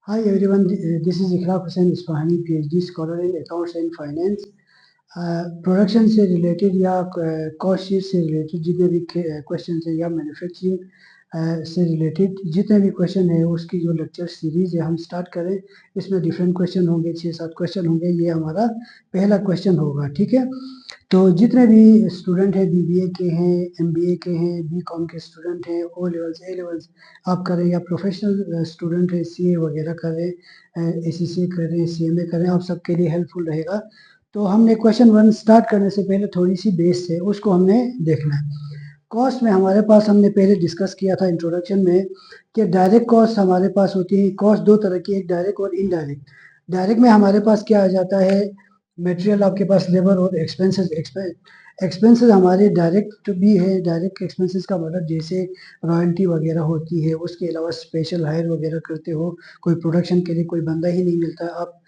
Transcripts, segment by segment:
Hi everyone, this is Ikra Hussain Isfahani, PhD scholar in Accounts and Finance. Production से related या cost sheet से related जितने भी question है या मैन्युफैक्चरिंग से रिलेटेड जितने भी क्वेश्चन है उसकी जो लेक्चर सीरीज है हम स्टार्ट करें। इसमें डिफरेंट क्वेश्चन होंगे, 6-7 क्वेश्चन होंगे। ये हमारा पहला क्वेश्चन होगा, ठीक है। तो जितने भी स्टूडेंट हैं, बीबीए के हैं, एमबीए के हैं, बीकॉम के स्टूडेंट हैं, ओ लेवल्स ए लेवल्स आप कर रहे हैं, या प्रोफेशनल स्टूडेंट है, सीए वगैरह कर रहे हैं, एसीसी कर रहे हैं, सीएमए कर रहे हैं, आप सबके लिए हेल्पफुल रहेगा। तो हमने क्वेश्चन 1 स्टार्ट करने से पहले थोड़ी सी बेस है उसको हमने देखना है। कॉस्ट में हमारे पास हमने पहले डिस्कस किया था इंट्रोडक्शन में कि डायरेक्ट कॉस्ट हमारे पास होती है। कॉस्ट दो तरह की, एक डायरेक्ट और इनडायरेक्ट। डायरेक्ट में हमारे पास क्या आ जाता है, मटेरियल आपके पास, लेबर और एक्सपेंसेस। एक्सपेंसेस हमारे डायरेक्ट भी है। डायरेक्ट एक्सपेंसेस का मतलब जैसे रॉयल्टी वगैरह होती है, उसके अलावा स्पेशल हायर वगैरह करते हो, कोई प्रोडक्शन के लिए कोई बंदा ही नहीं मिलता, आप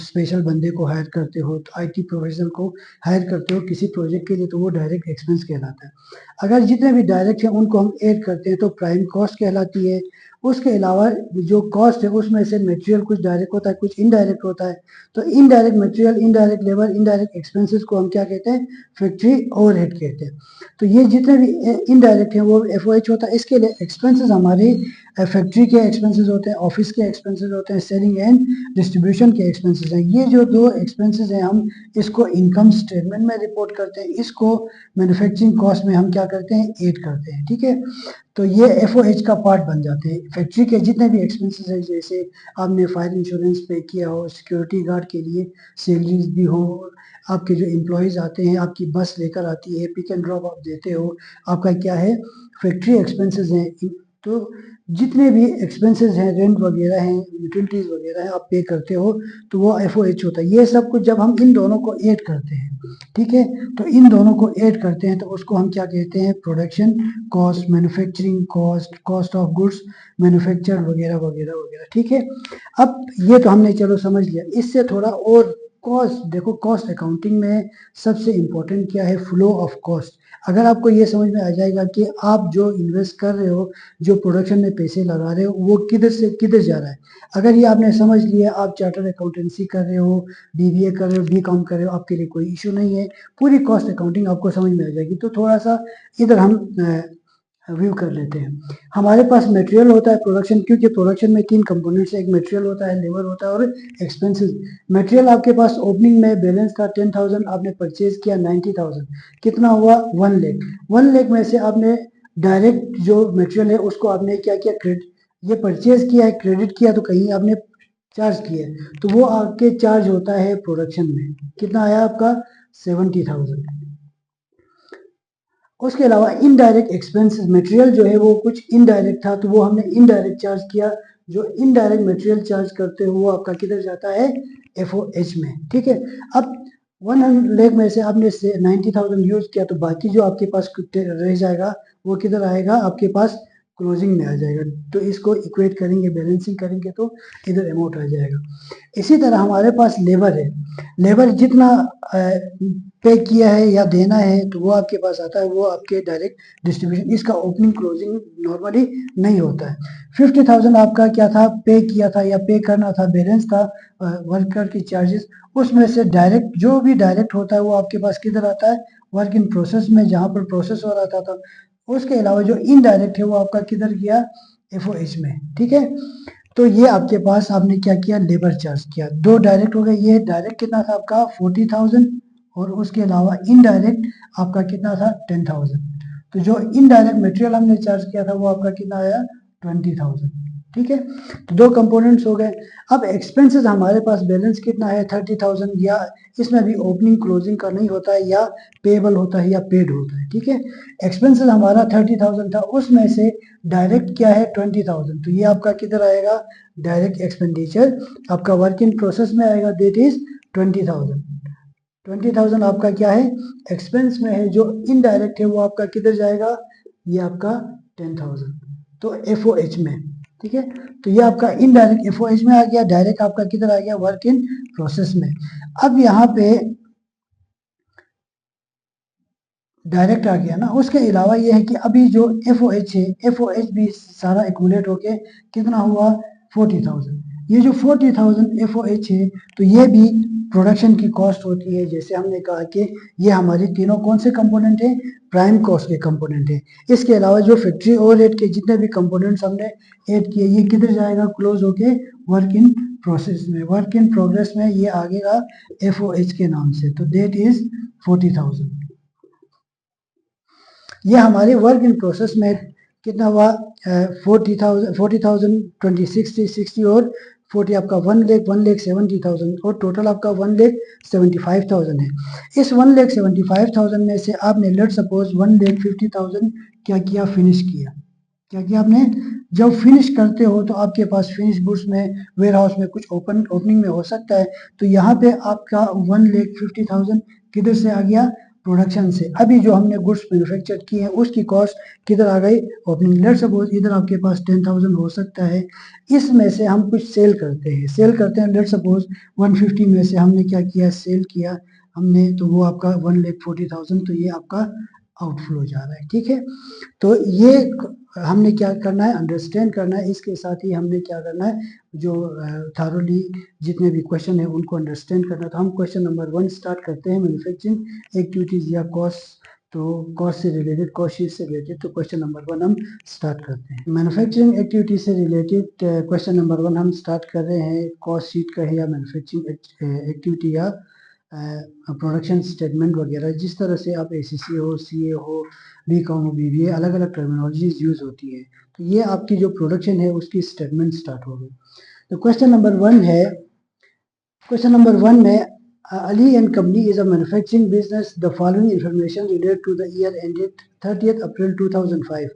स्पेशल बंदे को हायर करते हो, तो आईटी प्रोफेशनल को हायर करते हो किसी प्रोजेक्ट के लिए, तो वो डायरेक्ट एक्सपेंस कहलाता है। अगर जितने भी डायरेक्ट हैं उनको हम ऐड करते हैं तो प्राइम कॉस्ट कहलाती है। उसके अलावा जो कॉस्ट है उसमें से मटेरियल कुछ डायरेक्ट होता है, कुछ इनडायरेक्ट होता है। तो indirect material, indirect labour, indirect expenses को हम क्या कहते हैं, फैक्ट्री ओवरहेड कहते हैं। तो ये जितने भी इनडायरेक्ट हैं वो एफओएच होता है। इसके लिए एक्सपेंसेस हमारे फैक्ट्री के एक्सपेंसेस होते हैं, ऑफिस के एक्सपेंसेस होते हैं, सेलिंग एंड डिस्ट्रीब्यूशन के एक्सपेंसेस हैं। ये जो दो एक्सपेंसेस हैं हम इसको इनकम स्टेटमेंट में रिपोर्ट करते हैं, इसको मैन्युफैक्चरिंग कॉस्ट में हम क्या करते हैं, ऐड करते हैं, ठीक है। तो ये एफओएच का पार्ट बन जाते हैं। फैक्ट्री के जितने भी एक्सपेंसेस हैं, जैसे आपने फायर इंश्योरेंस पे किया हो, सिक्योरिटी गार्ड के लिए सैलरीज भी हो, आपके जो एम्प्लॉयज़ आते हैं, आपकी बस लेकर आती है, पिक एंड ड्रॉप आप देते हो, आपका क्या है, फैक्ट्री एक्सपेंसेस हैं। तो जितने भी एक्सपेंसेस हैं, रेंट वगैरह हैं, यूटिलिटीज वगैरह हैं, आप पे करते हो, तो वो एफओएच होता है। ये सब कुछ जब हम इन दोनों को ऐड करते हैं, ठीक है, तो इन दोनों को ऐड करते हैं तो उसको हम क्या कहते हैं, production cost, manufacturing cost, cost of goods manufacture वगैरह वगैरह वगैरह, ठीक है। अब ये तो हमने चलो समझ लिया। इससे थोड़ा और कॉस्ट देखो, कॉस्ट अकाउंटिंग में सबसे इंपॉर्टेंट क्या है, फ्लो ऑफ कॉस्ट। अगर आपको ये समझ में आ जाएगा कि आप जो इन्वेस्ट कर रहे हो, जो प्रोडक्शन में पैसे लगा रहे हो, वो किधर से किधर जा रहा है, अगर ये आपने समझ लिया, आप चार्टर्ड अकाउंटेंसी कर रहे हो, बीबीए कर रहे हो, बीकॉम कर रहे हो, आपके लिए कोई इशू नहीं है, पूरी कॉस्ट अकाउंटिंग आपको समझ में आ जाएगी। तो थोड़ा सा इधर हम व्यू कर लेते हैं। हमारे पास मटेरियल होता है प्रोडक्शन, क्योंकि प्रोडक्शन में 3 कंपोनेंट्स है, एक मटेरियल होता है, लेबर होता है और एक्सपेंसेस। मटेरियल आपके पास ओपनिंग में बैलेंस था 10,000, आपने परचेज किया 90,000, कितना हुआ, 1 लाख। 1 लाख में से आपने डायरेक्ट जो मटेरियल है उसको आपने क्या किया, क्रेडिट, ये परचेज किया है, क्रेडिट किया, तो कहीं आपने चार्ज किया है, तो वो आपके चार्ज होता है प्रोडक्शन में। कितना आया आपका, 70,000। उसके अलावा इनडायरेक्ट एक्सपेंसेस, मटेरियल जो है वो कुछ इनडायरेक्ट था, तो वो हमने इनडायरेक्ट चार्ज किया। जो इनडायरेक्ट मटेरियल चार्ज करते हो वो आपका किधर जाता है, एफओएच में, ठीक है। अब 100 लाख में से आपने 90,000 यूज किया, तो बाकी जो आपके पास रह जाएगा वो किधर आएगा, आपके पास क्लोजिंग में आ जाएगा। तो इसको इक्वेट करेंगे, बैलेंसिंग करेंगे तो इधर अमाउंट आ जाएगा। इसी तरह हमारे पास लेबर है। लेबर जितना पे किया है या देना है तो वो आपके पास आता है, वो आपके डायरेक्ट डिस्ट्रीब्यूशन, इसका ओपनिंग क्लोजिंग नॉर्मली नहीं होता है। 50,000 आपका क्या था, पे किया था या पे करना था, बैलेंस था वर्कर की चार्जेस, उसमें से डायरेक्ट जो भी डायरेक्ट होता है वो आपके पास किधर आता है, वर्क इन प्रोसेस में, जहाँ पर प्रोसेस हो रहा था। उसके अलावा जो इनडायरेक्ट है वो आपका किधर गया, एफओएच में, ठीक है। तो ये आपके पास, आपने क्या किया, लेबर चार्ज किया, 2 डायरेक्ट हो गए। ये डायरेक्ट कितना था आपका, 40,000, और उसके अलावा इनडायरेक्ट आपका कितना था, 10,000। तो जो इनडायरेक्ट मटेरियल हमने चार्ज किया था वो आपका कितना आया, 20,000, ठीक है। तो 2 कंपोनेंट्स हो गए। अब एक्सपेंसेस हमारे पास बैलेंस कितना है, 30,000, या इसमें भी ओपनिंग क्लोजिंग का नहीं होता है, या पेबल होता है या पेड होता है, ठीक है। एक्सपेंसेस हमारा 30,000 था, उसमें से डायरेक्ट क्या है, 20,000, तो ये आपका किधर आएगा, डायरेक्ट एक्सपेंडिचर आपका वर्क इन प्रोसेस में आएगा, दैट इज 20,000। 20,000 आपका क्या है, एक्सपेंस में है। जो इनडायरेक्ट है वो आपका किधर जाएगा, ये आपका 10,000, तो एफओएच में, ठीक है। तो ये आपका इनडायरेक्ट एफओएच में आ गया, डायरेक्ट आपका किधर आ गया, वर्क इन प्रोसेस में। अब यहाँ पे डायरेक्ट आ गया ना। उसके अलावा ये है कि अभी जो एफओएच है, एफओएच भी सारा एक्यूमुलेट होके कितना हुआ, 40,000। ये जो 40,000 FOH है तो ये भी प्रोडक्शन की कॉस्ट होती है। जैसे हमने कहा कि ये हमारी तीनों कौन से कंपोनेंट हैं, प्राइम कॉस्ट के कंपोनेंट हैं। इसके अलावा जो फैक्ट्री ओवरहेड के जितने भी कंपोनेंट्स हमने ऐड किए ये किधर जाएगा, क्लोज होके वर्क इन प्रोसेस में, वर्क इन प्रोग्रेस में ये आगेगा FOH के नाम से। तो डेट इज 40,000। ये हमारे वर्क इन प्रोसेस में कितना हुआ, 40,000 20 60 और 40 आपका 1,70,000 और टोटल आपका 1,75,000 है। इस 1,75,000 में से आपने लेट सपोज 1,50,000 क्या किया, फिनिश किया। क्या किया आपने, जब फिनिश करते हो तो आपके पास फिनिश गुड्स में वेयर हाउस में कुछ ओपनिंग में हो सकता है, तो यहाँ पे आपका 1,50,000 किधर से आ गया, प्रोडक्शन से। अभी जो हमने गुड्स मैन्युफैक्चर किए हैं उसकी कॉस्ट किधर आ गई, ओपनिंग। लेट सपोज इधर आपके पास 10,000 हो सकता है, इसमें से हम कुछ सेल करते हैं, लेट सपोज 150 में से हमने क्या किया, सेल किया हमने, तो वो आपका 1,40,000, तो ये आपका आउटफ्लो जा रहा है। ठीक है, तो ये हमने क्या करना है, अंडरस्टैंड करना है। इसके साथ ही हमने क्या करना है, जो थारोली जितने भी क्वेश्चन है उनको अंडरस्टैंड करना है। तो हम क्वेश्चन नंबर 1 स्टार्ट करते हैं, मैन्युफैक्चरिंग एक्टिविटीज या कॉस्ट। तो कॉस्ट से रिलेटेड, कॉस्ट शीट से रिलेटेड, तो क्वेश्चन नंबर 1 हम स्टार्ट करते हैं। मैन्युफैक्चरिंग एक्टिविटी से रिलेटेड क्वेश्चन नंबर 1 हम स्टार्ट कर रहे हैं, कॉस्ट शीट का है या मैन्युफैक्चरिंग एक्टिविटी या प्रोडक्शन स्टेटमेंट वगैरह। जिस तरह से आप ACC हो, CA हो, BCom हो, BBA, अलग अलग टर्मिनोलॉजीज यूज होती है। तो ये आपकी जो प्रोडक्शन है उसकी स्टेटमेंट स्टार्ट हो गई। तो क्वेश्चन नंबर 1 है, क्वेश्चन नंबर 1 में Ali and Company is a manufacturing business. The following information related to the year ended 30th April 2005.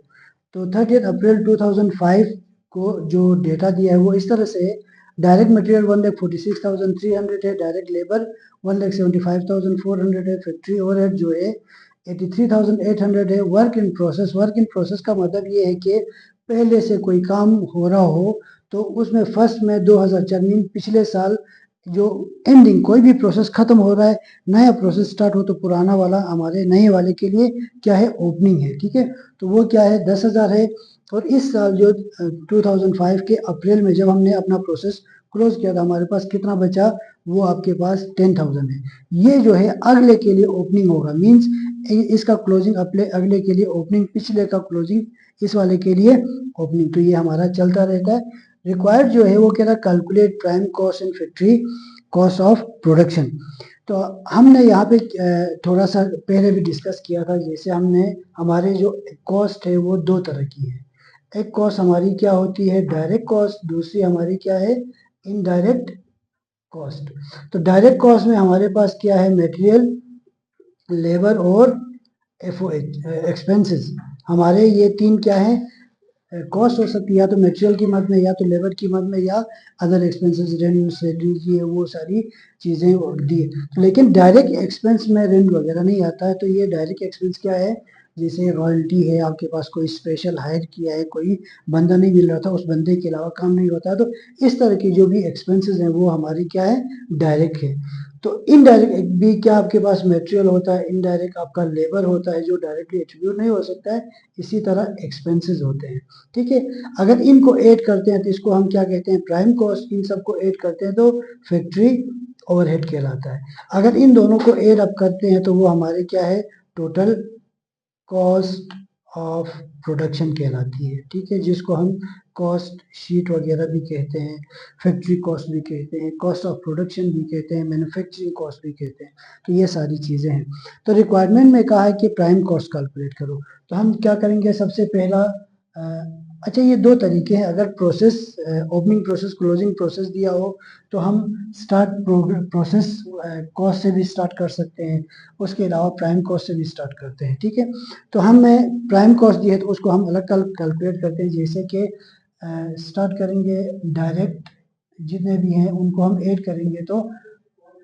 तो 30th April 2005 को जो डेटा दिया है वो इस तरह से है, डायरेक्ट मटेरियल 1,46,300 है, डायरेक्ट लेबर 1,75,400 है, फैक्ट्री ओवरहेड जो है 83,800 है, वर्क इन प्रोसेस का मतलब ये है कि पहले से कोई काम हो रहा हो तो उसमें फर्स्ट में 2004 मीन पिछले साल जो एंडिंग, कोई भी प्रोसेस खत्म हो रहा है, नया प्रोसेस स्टार्ट हो, तो पुराना वाला हमारे नए वाले के लिए क्या है, ओपनिंग है। ठीक है, तो वो क्या है, 10,000 है। और इस साल जो 2005 के अप्रैल में जब हमने अपना प्रोसेस क्लोज किया था, हमारे पास कितना बचा, वो आपके पास 10,000 है। ये जो है अगले के लिए ओपनिंग होगा, मींस इसका क्लोजिंग अगले के लिए ओपनिंग, पिछले का क्लोजिंग इस वाले के लिए ओपनिंग। तो ये हमारा चलता रहता है। रिक्वायर्ड जो है वो कह रहा है calculate prime cost and factory cost of production. तो हमने यहाँ पे थोड़ा सा पहले भी डिस्कस किया था, जैसे हमने हमारे जो कॉस्ट है वो दो तरह की है। एक कॉस्ट हमारी क्या होती है, डायरेक्ट कॉस्ट, दूसरी हमारी क्या है, इनडायरेक्ट कॉस्ट। तो डायरेक्ट कॉस्ट में हमारे पास क्या है, मटेरियल, लेबर और FOH एक्सपेंसेस। हमारे ये तीन क्या है, कॉस्ट हो सकती है, या तो मटेरियल की मद में, या तो लेबर की मद में, या अदर एक्सपेंसेस, रेंट, सैलरीज, ये वो सारी चीज़ें दी है। लेकिन डायरेक्ट एक्सपेंस में रेंट वगैरह नहीं आता है। तो ये डायरेक्ट एक्सपेंस क्या है, जैसे रॉयल्टी है, आपके पास कोई स्पेशल हायर किया है, कोई बंदा नहीं मिल रहा था, उस बंदे के अलावा काम नहीं होता, तो इस तरह की जो भी एक्सपेंसेस हैं वो हमारी क्या है, डायरेक्ट है। तो इनडायरेक्ट भी क्या, आपके पास मटेरियल होता है, इनडायरेक्ट आपका लेबर होता है जो डायरेक्टली एट्रीब्यूट नहीं हो सकता है, इसी तरह एक्सपेंसेस होते हैं। ठीक है, अगर इनको ऐड करते हैं तो इसको हम क्या कहते हैं, प्राइम कॉस्ट। इन सबको ऐड करते हैं तो फैक्ट्री ओवरहेड कहलाता है। अगर इन दोनों को ऐड अप करते हैं तो वो हमारे क्या है, टोटल कॉस्ट ऑफ प्रोडक्शन कहलाती है। ठीक है, जिसको हम कॉस्ट शीट वगैरह भी कहते हैं, फैक्ट्री कॉस्ट भी कहते हैं, कॉस्ट ऑफ प्रोडक्शन भी कहते हैं, मैन्युफैक्चरिंग कॉस्ट भी कहते हैं। तो ये सारी चीज़ें हैं। तो रिक्वायरमेंट में कहा है कि प्राइम कॉस्ट कैलकुलेट करो। तो हम क्या करेंगे, सबसे पहला अच्छा ये दो तरीके हैं। अगर process opening process, closing process दिया हो तो हम स्टार्ट प्रोसेस कॉस्ट से भी स्टार्ट कर सकते हैं, उसके अलावा प्राइम कॉस्ट से भी स्टार्ट करते हैं। ठीक है, तो हमें प्राइम कॉस्ट दी है तो उसको हम अलग कैलकुलेट करते हैं। जैसे कि स्टार्ट करेंगे, डायरेक्ट जितने भी हैं उनको हम ऐड करेंगे तो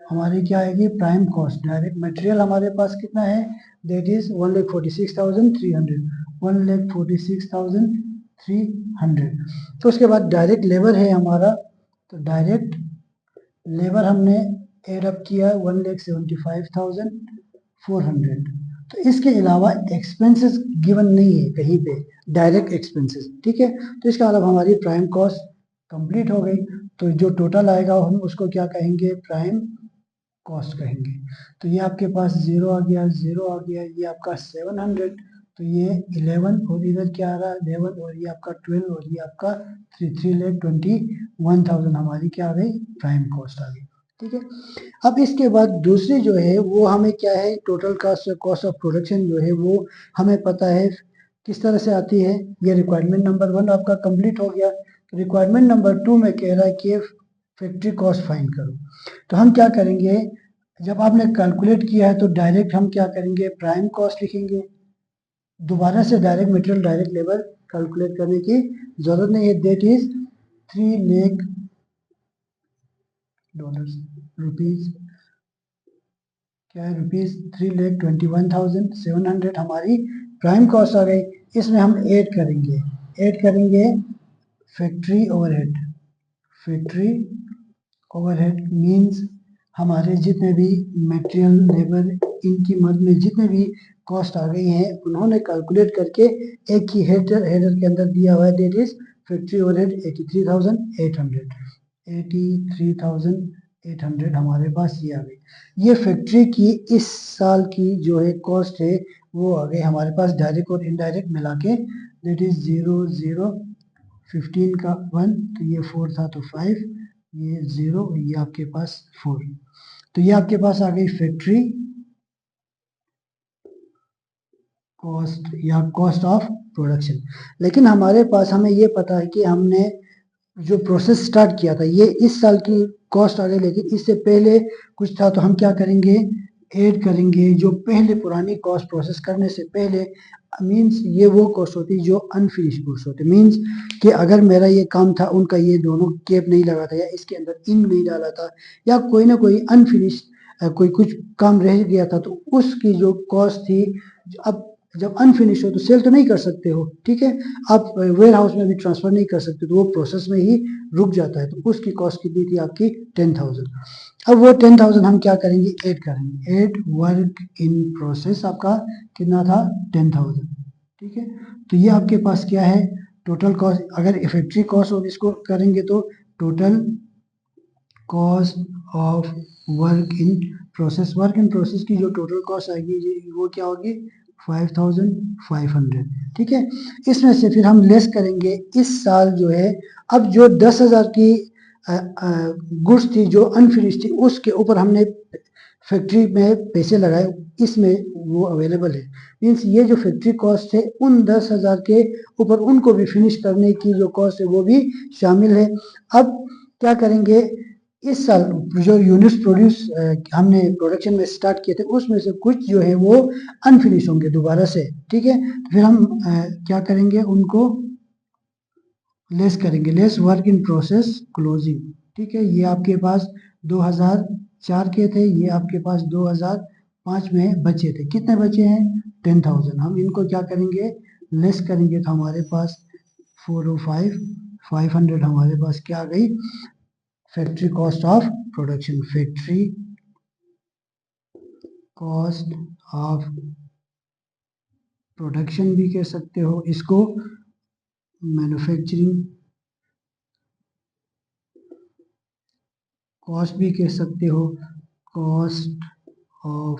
हमारी क्या आएगी, प्राइम कॉस्ट। डायरेक्ट मटेरियल हमारे पास कितना है, दैट इज 1,46,300, 1,46,300। तो उसके बाद डायरेक्ट लेबर है हमारा, तो डायरेक्ट लेबर हमने एड अप किया 1,75,400। तो इसके अलावा एक्सपेंसेस गिवन नहीं है कहीं पे, डायरेक्ट एक्सपेंसेस। ठीक है, तो इसका अलावा हमारी प्राइम कॉस्ट कंप्लीट हो गई। तो जो टोटल आएगा हम उसको क्या कहेंगे, प्राइम कॉस्ट कहेंगे। तो ये आपके पास 0 आ गया, 0 आ गया, ये आपका 700, तो ये 11 और इधर क्या आ रहा है 11 और ये आपका 12 और ये आपका 3,21,000 हमारी क्या आ गई, प्राइम कॉस्ट आ गई। ठीक है, अब इसके बाद दूसरी जो है वो हमें क्या है, टोटल कॉस्ट ऑफ प्रोडक्शन जो है वो हमें पता है किस तरह से आती है। ये रिक्वायरमेंट नंबर 1 आपका कंप्लीट हो गया। रिक्वायरमेंट नंबर 2 में कह रहा है कि फैक्ट्री कॉस्ट फाइंड करो। तो हम क्या करेंगे, जब आपने कैलकुलेट किया है तो डायरेक्ट हम क्या करेंगे, प्राइम कॉस्ट लिखेंगे। दोबारा से direct material direct labour calculate करने की जरूरत नहीं है। दैट इज $3 लाख रुपीज, क्या है रुपीज 3,21,700 हमारी प्राइम कॉस्ट आ गई। इसमें हम ऐड करेंगे factory overhead. Factory overhead means हमारे जितने भी मटेरियल लेबर इनकी मद में जितने भी कॉस्ट आ गई हैं उन्होंने कैलकुलेट करके एक ही हेडर के अंदर दिया हुआ है, दैट इज फैक्ट्री ओवरहेड 83,800 हमारे पास ये आ गई। ये फैक्ट्री की इस साल की जो है कॉस्ट है वो आ गई हमारे पास डायरेक्ट और इनडायरेक्ट मिला के, दैट इज 0 0 15 का 1, तो ये 4 था तो 5, ये 0, ये आपके पास 4, तो ये आपके पास आ गई फैक्ट्री कॉस्ट या कॉस्ट ऑफ प्रोडक्शन। लेकिन हमारे पास हमें ये पता है कि हमने जो प्रोसेस स्टार्ट किया था ये इस साल की कॉस्ट आ गई, लेकिन इससे पहले कुछ था, तो हम क्या करेंगे, ऐड करेंगे जो पहले पुरानी कॉस्ट प्रोसेस करने से पहले, मीन्स ये वो कॉस्ट होती जो अनफिनिश गुड्स होते, मीन्स कि अगर मेरा ये काम था उनका ये दोनों कैप नहीं लगा था या इसके अंदर इंक नहीं डाला था या कोई ना कोई अनफिनिश कोई कुछ काम रह गया था, तो उसकी जो कॉस्ट थी, अब जब अनफिनिश हो तो सेल तो नहीं कर सकते हो, ठीक है, आप वेयर हाउस में भी ट्रांसफर नहीं कर सकते, तो वो प्रोसेस में ही रुक जाता है। तो उसकी कॉस्ट कितनी थी आपकी 10,000। अब वो 10,000 हम क्या करेंगे, ऐड करेंगे, ऐड वर्क इन प्रोसेस आपका कितना था 10,000। ठीक है, तो ये आपके पास क्या है, टोटल कॉस्ट। अगर फैक्ट्री कॉस्ट और इसको करेंगे तो total cost of work in process, work in process की जो टोटल कॉस्ट आएगी वो क्या होगी 5,500। ठीक है, इसमें से फिर हम लेस करेंगे इस साल जो है, अब जो 10,000 की गुड्स थी जो अनफिनिश थी उसके ऊपर हमने फैक्ट्री में पैसे लगाए, इसमें वो अवेलेबल है, मीन्स ये जो फैक्ट्री कॉस्ट है उन 10,000 के ऊपर उनको भी फिनिश करने की जो कॉस्ट है वो भी शामिल है। अब क्या करेंगे, इस साल जो यूनिट्स प्रोड्यूस हमने प्रोडक्शन में स्टार्ट किए थे उसमें से कुछ जो है वो अनफिनिश होंगे दोबारा से। ठीक है, तो फिर हम क्या करेंगे, उनको लेस करेंगे, lace work in process closing. ठीक है, ये आपके पास 2004 के थे, ये आपके पास 2005 में बचे थे, कितने बचे हैं 10,000। हम इनको क्या करेंगे, लेस करेंगे, तो हमारे पास 405 500 हमारे पास क्या आ गई, factory cost of production. Factory cost of production भी कह सकते हो इसको, मैन्युफैक्चरिंग कॉस्ट भी कह सकते हो, कॉस्ट ऑफ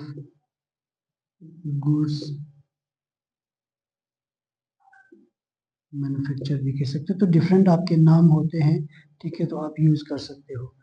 गुड्स मैन्युफैक्चर भी कह सकते हो, तो डिफरेंट आपके नाम होते हैं। ठीक है, तो आप यूज कर सकते हो।